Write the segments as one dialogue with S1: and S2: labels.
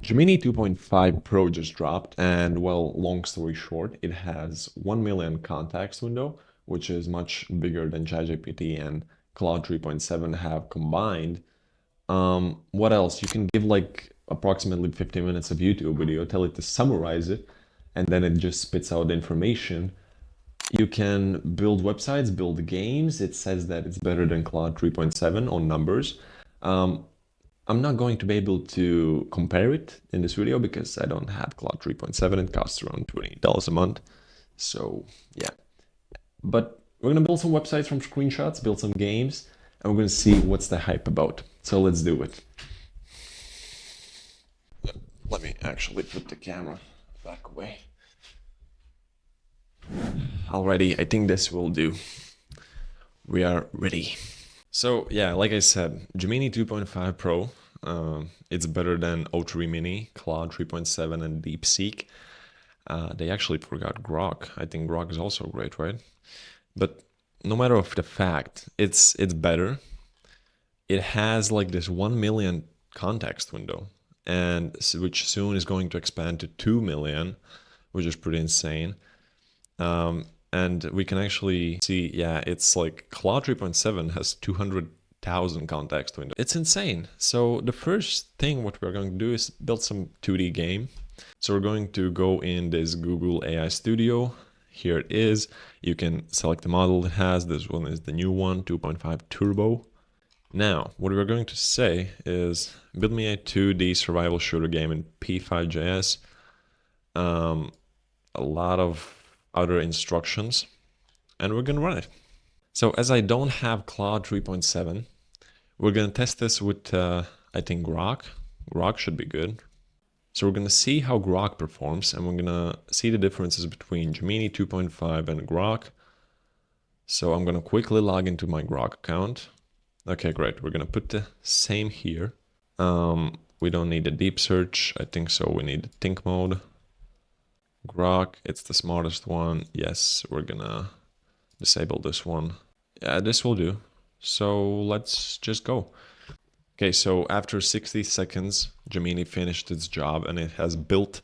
S1: Gemini 2.5 Pro just dropped, and well, long story short, it has 1 million context window, which is much bigger than ChatGPT and Claude 3.7 have combined. What else? You can give like approximately 15 minutes of YouTube video, tell it to summarize it, and then it just spits out the information. You can build websites, build games. It says that it's better than Claude 3.7 on numbers. I'm not going to be able to compare it in this video because I don't have Claude 3.7. It costs around $20 a month. So yeah, but we're gonna build some websites from screenshots, build some games, and we're gonna see what's the hype about. So let's do it. Let me actually put the camera back away. Alrighty, I think this will do. We are ready. So yeah, like I said, Gemini 2.5 Pro, it's better than O3 Mini, Claude 3.7, and DeepSeek. They actually forgot Grok. I think Grok is also great, right? But no matter of the fact, it's better. It has like this 1 million context window, and which soon is going to expand to 2 million, which is pretty insane. And we can actually see, yeah, it's like Claude 3.7 has 200,000 context windows. It's insane. So the first thing what we're going to do is build some 2D game. So we're going to go in this Google AI Studio. Here it is. You can select the model it has. This one is the new one, 2.5 Turbo. Now, what we're going to say is build me a 2D survival shooter game in P5.js. A lot of other instructions, and we're gonna run it. So as I don't have Claude 3.7, we're gonna test this with, I think Grok. Grok should be good. So we're gonna see how Grok performs, and we're gonna see the differences between Gemini 2.5 and Grok. So I'm gonna quickly log into my Grok account. Okay, great. We're gonna put the same here. We don't need a deep search. I think so. We need think mode. Grok, it's the smartest one. Yes, we're gonna disable this one. Yeah, this will do. So let's just go. Okay, so after 60 seconds, Gemini finished its job and it has built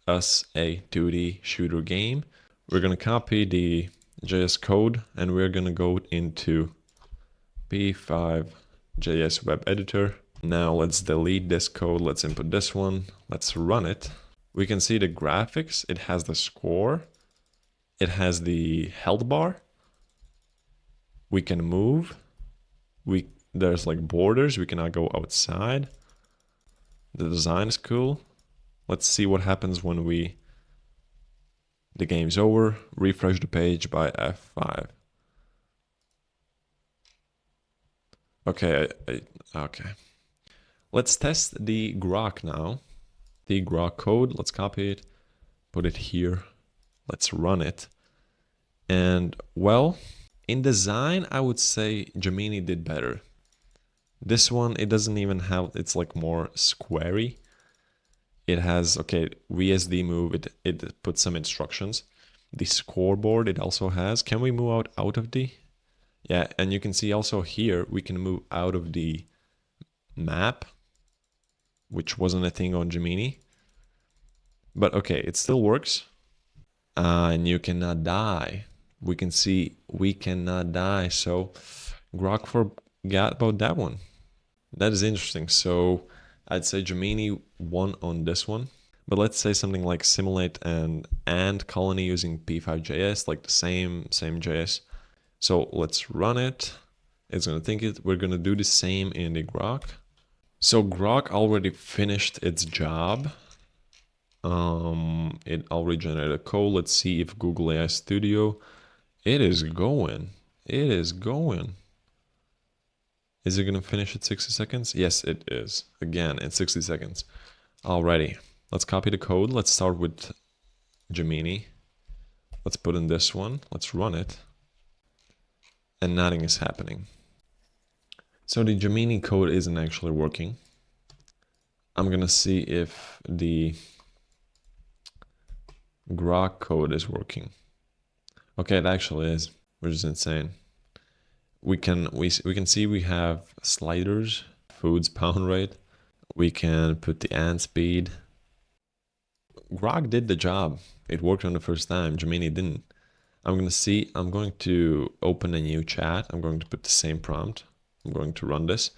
S1: us a 2D shooter game. We're gonna copy the JS code and we're gonna go into P5.js web editor. Now let's delete this code. Let's input this one. Let's run it. We can see the graphics. It has the score. It has the health bar. We can move. There's like borders. We cannot go outside. The design is cool. Let's see what happens when the game's over. Refresh the page by F5. Okay, okay. Let's test the Grok now. The Grok code, let's copy it, put it here, let's run it. And well, in design, I would say Gemini did better. This one, it doesn't even have, it's like more squarey. It has, okay, VSD move, it puts some instructions. The scoreboard it also has. Can we move out of the? Yeah, and you can see also here, we can move out of the map, which wasn't a thing on Gemini. But okay, it still works. And you cannot die. We can see we cannot die. So Grok forgot about that one. That is interesting. So I'd say Gemini won on this one. But let's say something like simulate an ant colony using P5.js, like the same JS. So let's run it. It's gonna think it. We're gonna do the same in the Grok. So Grok already finished its job. It already generated a code. Let's see if Google AI Studio. It is going. It is going. Is it gonna finish at 60 seconds? Yes, it is. Again, in 60 seconds. Alrighty. Let's copy the code. Let's start with Gemini. Let's put in this one. Let's run it. And nothing is happening. So the Gemini code isn't actually working. I'm gonna see if the Grok code is working. Okay, it actually is, which is insane. We can see we have sliders, foods pound rate. We can put the ant speed. Grok did the job. It worked on the first time. Gemini didn't. I'm going to open a new chat. I'm going to put the same prompt. I'm going to run this.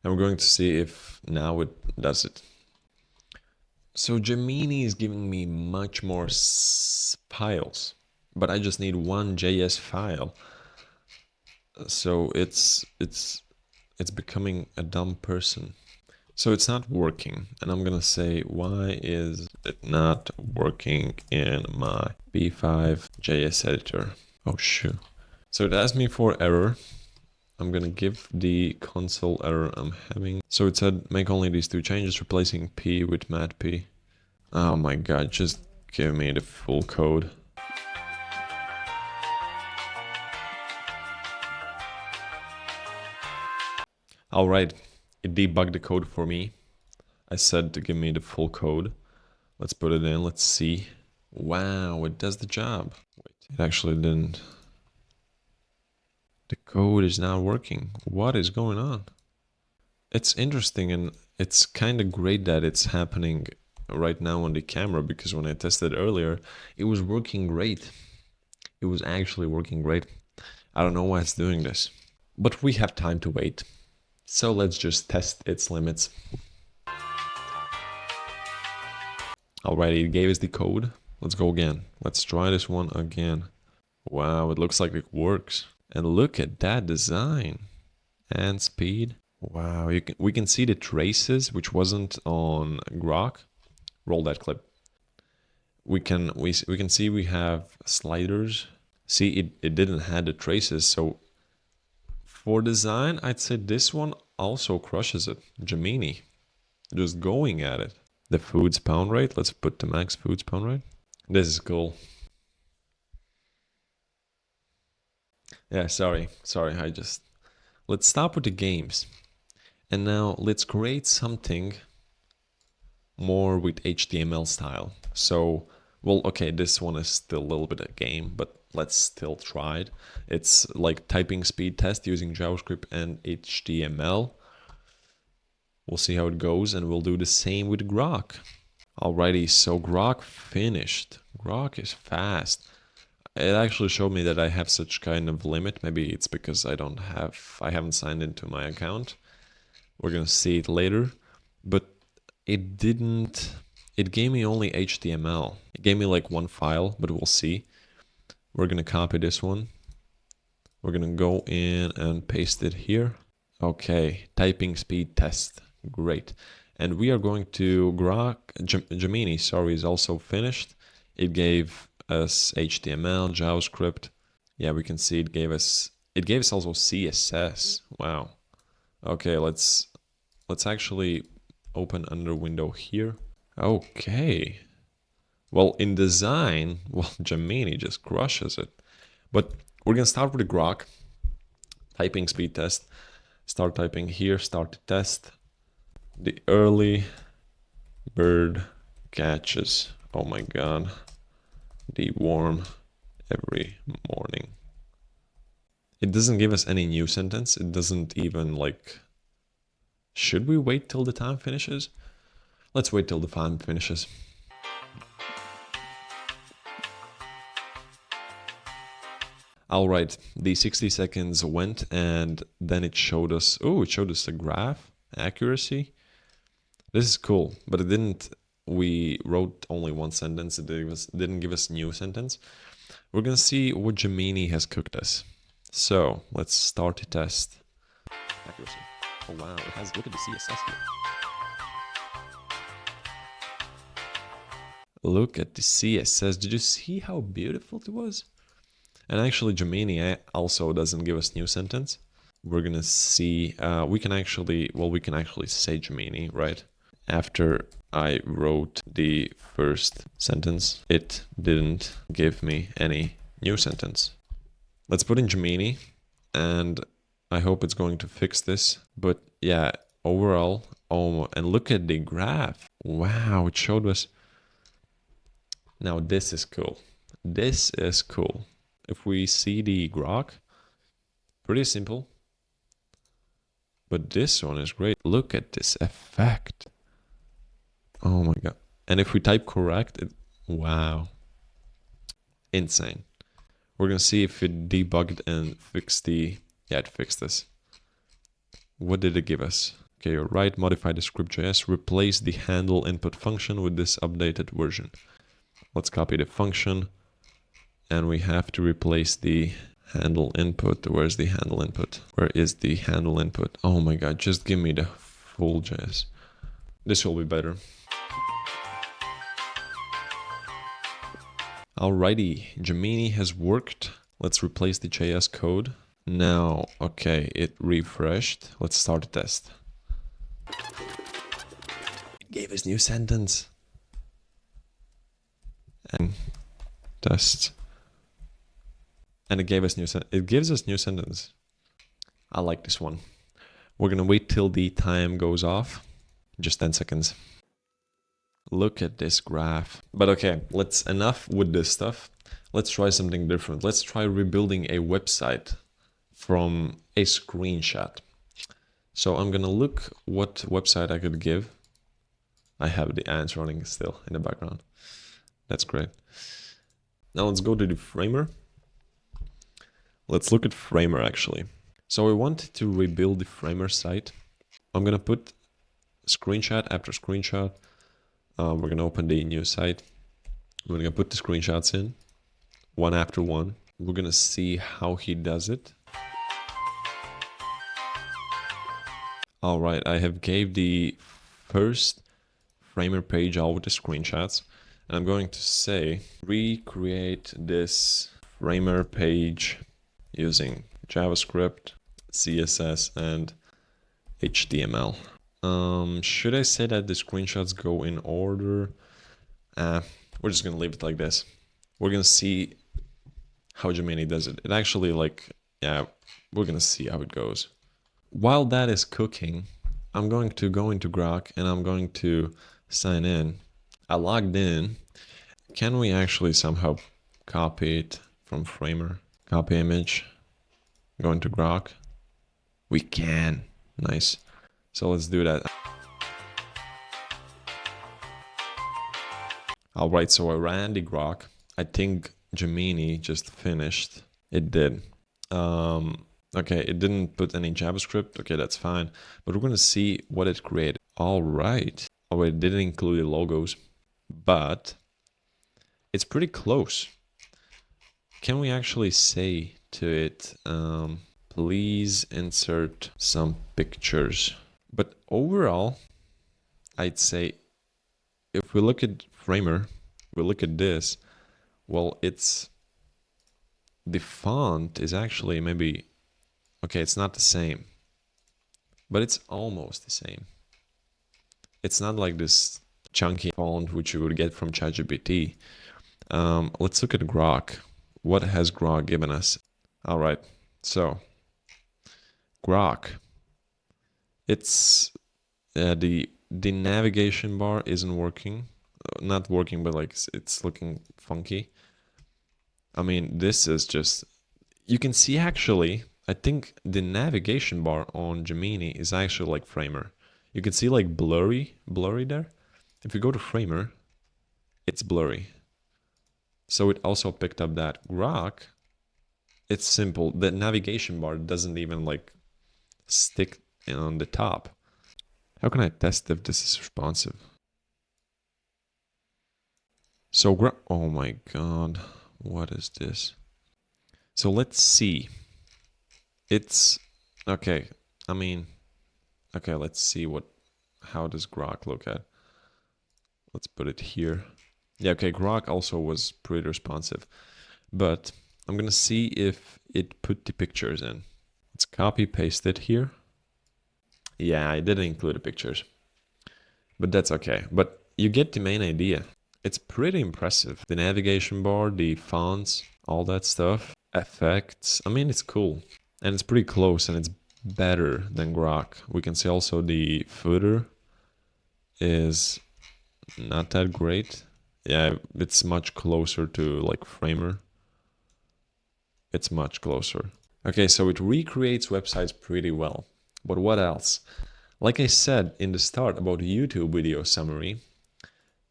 S1: And we're going to see if now it does it. So Gemini is giving me much more files, but I just need one JS file. So it's becoming a dumb person. So it's not working, and I'm gonna say, why is it not working in my B5 JS editor? Oh shoot. So it asked me for error. I'm gonna give the console error I'm having. So it said make only these two changes, replacing P with matp. Oh my god, just give me the full code. Alright, it debugged the code for me. I said to give me the full code. Let's put it in, let's see. Wow, it does the job. Wait, it actually didn't. The code is not working. What is going on? It's interesting, and it's kind of great that it's happening right now on the camera, because when I tested earlier, it was working great. It was actually working great. I don't know why it's doing this. But we have time to wait. So let's just test its limits. Alrighty, it gave us the code. Let's go again. Let's try this one again. Wow, it looks like it works. And look at that design and speed. Wow, we can see the traces, which wasn't on Grok. Roll that clip. We can see we have sliders. See, it didn't have the traces. So for design, I'd say this one also crushes it. Gemini, just going at it. The food spawn rate. Let's put the max food spawn rate. This is cool. Yeah, sorry. Let's stop with the games. And now let's create something more with HTML style. So, well, okay, this one is still a little bit a game, but let's still try it. It's like typing speed test using JavaScript and HTML. We'll see how it goes, and we'll do the same with Grok. Alrighty, so Grok finished. Grok is fast. It actually showed me that I have such kind of limit. Maybe it's because I haven't signed into my account. We're gonna see it later. But it gave me only HTML. It gave me like one file, but we'll see. We're gonna copy this one. We're gonna go in and paste it here. Okay, typing speed test. Great. And we are going to Grok, Gemini, sorry, is also finished. It gave us HTML, JavaScript. Yeah, we can see it gave us also CSS. Wow. Okay, let's actually open another window here. Okay. Well, in design, well, Gemini just crushes it. But we're gonna start with the Grok. Typing speed test. Start typing here, start the test. The early bird catches. Oh my god. The worm every morning. It doesn't give us any new sentence. It doesn't even like... Should we wait till the time finishes? Let's wait till the time finishes. Alright, the 60 seconds went, and then it showed us... Oh, it showed us the graph accuracy. This is cool, but it didn't... We wrote only one sentence. It didn't give us new sentence. We're gonna see what Gemini has cooked us. So let's start the test. Accuracy. Oh wow, it has... Look at the CSS here. Look at the CSS. Did you see how beautiful it was? And actually Gemini also doesn't give us new sentence. We're gonna see, we can actually say Gemini, right? After I wrote the first sentence, it didn't give me any new sentence. Let's put in Gemini, and I hope it's going to fix this. But yeah, overall, oh, and look at the graph. Wow, it showed us. Now this is cool. This is cool. If we see the Grok, pretty simple. But this one is great. Look at this effect. Oh my god. And if we type correct, wow, insane. We're gonna see if it debugged and fixed yeah, it fixed this. What did it give us? Okay, you're right, modify the script.js, replace the handle input function with this updated version. Let's copy the function, and we have to replace the handle input. Where's the handle input? Where is the handle input? Oh my god, just give me the full JS. This will be better. Alrighty, Gemini has worked. Let's replace the JS code. Now, okay, it refreshed. Let's start a test. It gave us new sentence. And test. And it gave us it gives us new sentence. I like this one. We're gonna wait till the time goes off. Just 10 seconds. Look at this graph. But okay, enough with this stuff. Let's try something different. Let's try rebuilding a website from a screenshot. So I'm gonna look what website I could give. I have the ants running still in the background. That's great. Now let's go to the Framer. Let's look at Framer actually. So I want to rebuild the Framer site. I'm gonna put screenshot after screenshot. We're gonna open the new site. We're gonna put the screenshots in, one after one. We're gonna see how he does it. All right, I have gave the first Framer page all with the screenshots. And I'm going to say, recreate this Framer page using JavaScript, CSS, and HTML. Should I say that the screenshots go in order? We're just gonna leave it like this. We're gonna see how Gemini does it. It actually yeah, we're gonna see how it goes. While that is cooking, I'm going to go into Grok and I'm going to sign in. I logged in. Can we actually somehow copy it from Framer? Copy image, go into Grok. We can, nice. So let's do that. All right, so I ran the Grok. I think Gemini just finished. It did. Okay, it didn't put any JavaScript. Okay, that's fine. But we're gonna see what it created. All right. Oh, it didn't include the logos, but it's pretty close. Can we actually say to it, please insert some pictures? But overall, I'd say if we look at Framer, we look at this, well, the font is actually maybe, okay, it's not the same, but it's almost the same. It's not like this chunky font which you would get from ChatGPT. Let's look at Grok. What has Grok given us? All right, so Grok, it's the navigation bar isn't working. Not working, but like it's looking funky. I mean, this is just, you can see actually, I think the navigation bar on Gemini is actually like Framer. You can see like blurry there. If you go to Framer, it's blurry. So it also picked up that. Grok, it's simple. The navigation bar doesn't even like stick on the top. How can I test if this is responsive? So oh my god, what is this? So let's see. It's okay. I mean, okay, let's see how does Grok look at? Let's put it here. Yeah, okay, Grok also was pretty responsive, but I'm gonna see if it put the pictures in. Let's copy paste it here. Yeah, I didn't include the pictures, but that's okay. But you get the main idea. It's pretty impressive. The navigation bar, the fonts, all that stuff, effects. I mean, it's cool and it's pretty close and it's better than Grok. We can see also the footer is not that great. Yeah, it's much closer to like Framer. It's much closer. Okay, so it recreates websites pretty well. But what else? Like I said in the start about YouTube video summary,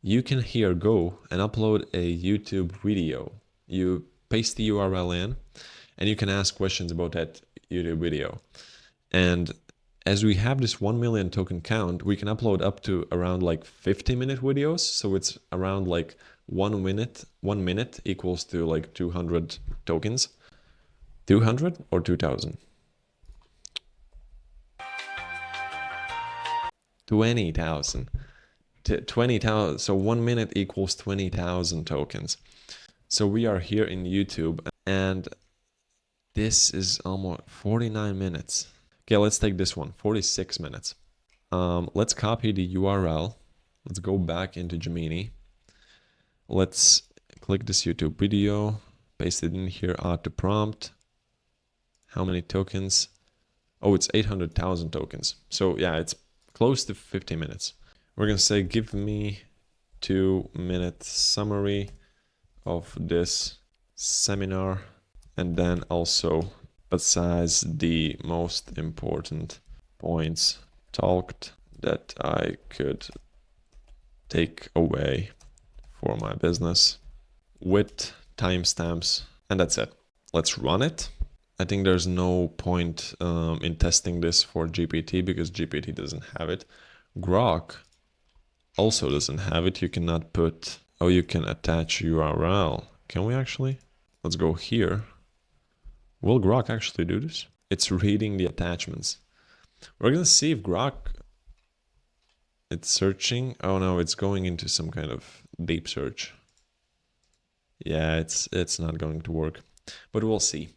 S1: you can here go and upload a YouTube video. You paste the URL in and you can ask questions about that YouTube video. And as we have this 1 million token count, we can upload up to around like 50-minute videos. So it's around like 1 minute. 1 minute equals to like 200 tokens. 200 or 2000? 20,000. 20,000. So 1 minute equals 20,000 tokens. So we are here in YouTube and this is almost 49 minutes. Okay, let's take this one, 46 minutes. Let's copy the URL. Let's go back into Gemini. Let's click this YouTube video, paste it in here, add to prompt. How many tokens? Oh, it's 800,000 tokens. So yeah, it's close to 50 minutes. We're gonna say, give me 2-minute summary of this seminar, and then also besides the most important points talked that I could take away for my business with timestamps, and that's it. Let's run it. I think there's no point in testing this for GPT because GPT doesn't have it. Grok also doesn't have it. You cannot put, oh, you can attach URL. Can we actually? Let's go here. Will Grok actually do this? It's reading the attachments. We're gonna see if Grok, it's searching. Oh no, it's going into some kind of deep search. Yeah, it's not going to work, but we'll see.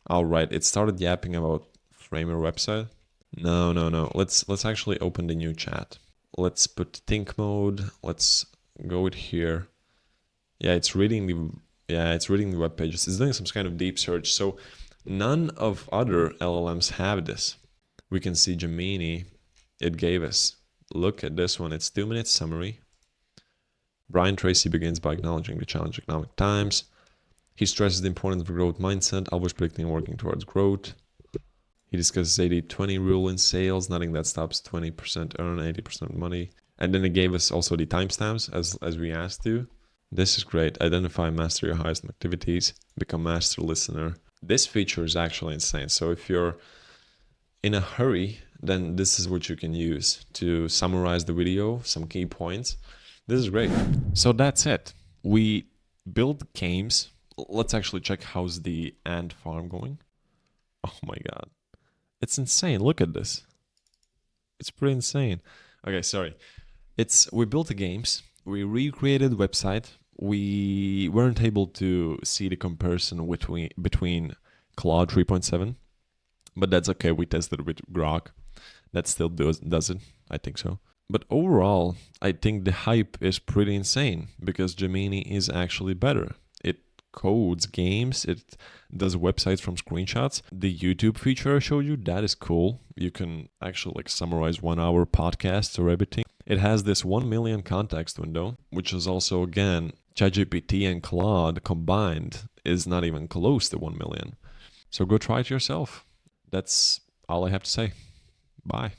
S1: All right, it started yapping about Framer website. No. Let's actually open the new chat. Let's put think mode. Let's go with here. Yeah, it's reading the web pages. It's doing some kind of deep search. So none of other LLMs have this. We can see Gemini. It gave us. Look at this one. It's 2-minute summary. Brian Tracy begins by acknowledging the challenge of economic times. He stresses the importance of a growth mindset, always predicting and working towards growth. He discusses 80-20 rule in sales, nothing that stops 20% earn 80% money. And then it gave us also the timestamps as we asked to. This is great. Identify and master your highest activities. Become master listener. This feature is actually insane. So if you're in a hurry, then this is what you can use to summarize the video, some key points. This is great. So that's it. We build games. Let's actually check how's the ant farm going. Oh my god. It's insane. Look at this. It's pretty insane. Okay, sorry. We built the games. We recreated the website. We weren't able to see the comparison between Claude 3.7, but that's okay. We tested it with Grok. That still does it. I think so. But overall, I think the hype is pretty insane because Gemini is actually better. It codes games. It does websites from screenshots. The YouTube feature I showed you, that is cool. You can actually like summarize 1-hour podcasts or everything. It has this 1 million context window, which is also, again, ChatGPT and Claude combined is not even close to 1 million. So go try it yourself. That's all I have to say. Bye.